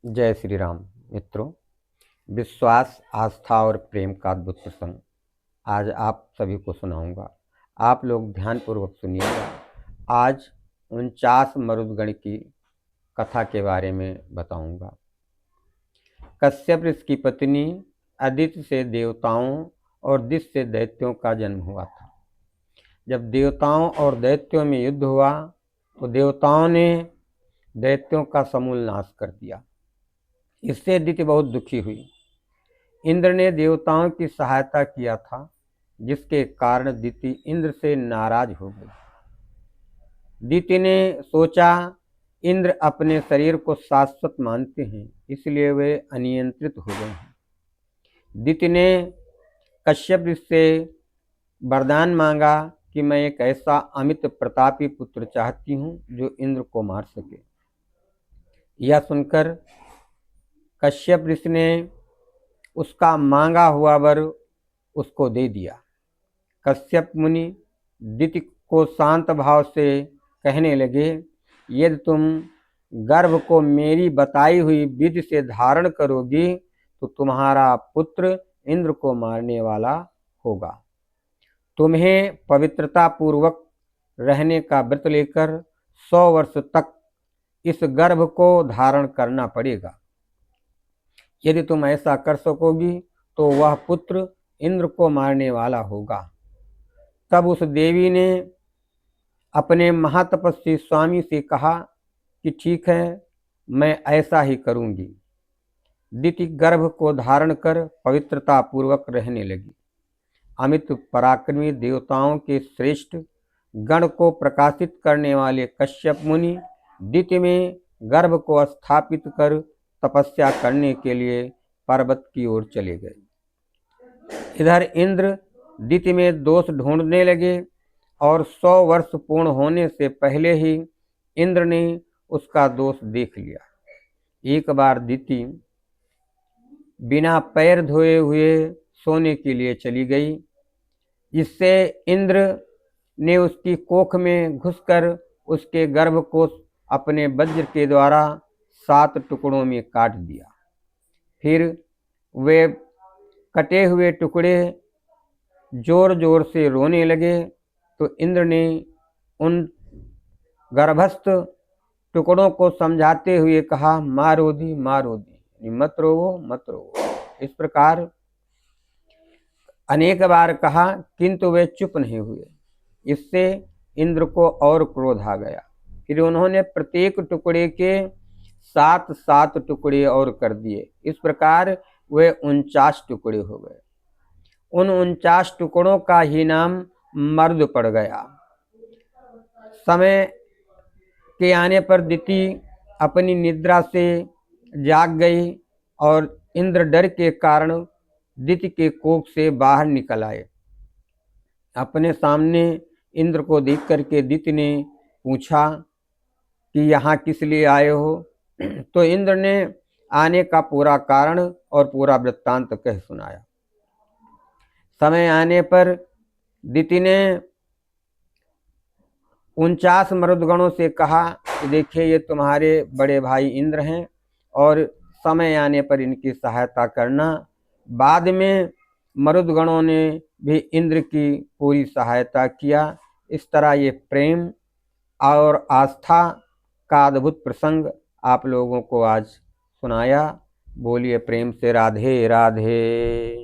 जय श्री राम। मित्रों, विश्वास, आस्था और प्रेम का अद्भुत प्रसंग आज आप सभी को सुनाऊंगा। आप लोग ध्यानपूर्वक सुनिएगा। आज 49 मरुदगण की कथा के बारे में बताऊंगा। कश्यप ऋषि की पत्नी अदिति से देवताओं और दिश से दैत्यों का जन्म हुआ था। जब देवताओं और दैत्यों में युद्ध हुआ तो देवताओं ने दैत्यों का समूल नाश कर दिया। इससे अदिति बहुत दुखी हुई। इंद्र ने देवताओं की सहायता किया था, जिसके कारण अदिति इंद्र से नाराज हो गई। अदिति ने सोचा, इंद्र अपने शरीर को शाश्वत मानते हैं, इसलिए वे अनियंत्रित हो गए हैं। अदिति ने कश्यप ऋषि से वरदान मांगा कि मैं एक ऐसा अमित प्रतापी पुत्र चाहती हूँ जो इंद्र को मार सके। यह सुनकर कश्यप ऋषि ने उसका मांगा हुआ वर उसको दे दिया। कश्यप मुनि अदिति को शांत भाव से कहने लगे, यदि तुम गर्भ को मेरी बताई हुई विधि से धारण करोगी तो तुम्हारा पुत्र इंद्र को मारने वाला होगा। तुम्हें पवित्रता पूर्वक रहने का व्रत लेकर 100 वर्ष तक इस गर्भ को धारण करना पड़ेगा। यदि तुम ऐसा कर सकोगी तो वह पुत्र इंद्र को मारने वाला होगा। तब उस देवी ने अपने महातपस्वी स्वामी से कहा कि ठीक है, मैं ऐसा ही करूंगी। अदिति गर्भ को धारण कर पवित्रता पूर्वक रहने लगी। अमित पराक्रमी देवताओं के श्रेष्ठ गण को प्रकाशित करने वाले कश्यप मुनि अदिति में गर्भ को स्थापित कर तपस्या करने के लिए पर्वत की ओर चले गए। इधर इंद्र अदिति में दोष ढूंढने लगे और 100 वर्ष पूर्ण होने से पहले ही इंद्र ने उसका दोष देख लिया। एक बार अदिति बिना पैर धोए हुए सोने के लिए चली गई। इससे इंद्र ने उसकी कोख में घुसकर उसके गर्भ को अपने वज्र के द्वारा 7 टुकड़ों में काट दिया। फिर वे कटे हुए टुकड़े जोर जोर से रोने लगे तो इंद्र ने उन गर्भस्थ टुकड़ों को समझाते हुए कहा, मारोदी मारोदी, मत रोवो मत रोवो। इस प्रकार अनेक बार कहा, किंतु वे चुप नहीं हुए। इससे इंद्र को और क्रोध आ गया। फिर उन्होंने प्रत्येक टुकड़े के 7-7 टुकड़े और कर दिए। इस प्रकार वे 49 टुकड़े हो गए। उन 49 टुकड़ों का ही नाम मर्द पड़ गया। समय के आने पर अदिति अपनी निद्रा से जाग गई और इंद्र डर के कारण अदिति के कोख से बाहर निकल आए। अपने सामने इंद्र को देख करके अदिति ने पूछा कि यहाँ किस लिए आए हो? तो इंद्र ने आने का पूरा कारण और पूरा वृत्तांत कह सुनाया। समय आने पर अदिति ने 49 मरुदगणों से कहा कि देखिए, ये तुम्हारे बड़े भाई इंद्र हैं और समय आने पर इनकी सहायता करना। बाद में मरुदगणों ने भी इंद्र की पूरी सहायता किया। इस तरह ये प्रेम और आस्था का अद्भुत प्रसंग आप लोगों को आज सुनाया। बोलिए प्रेम से राधे राधे।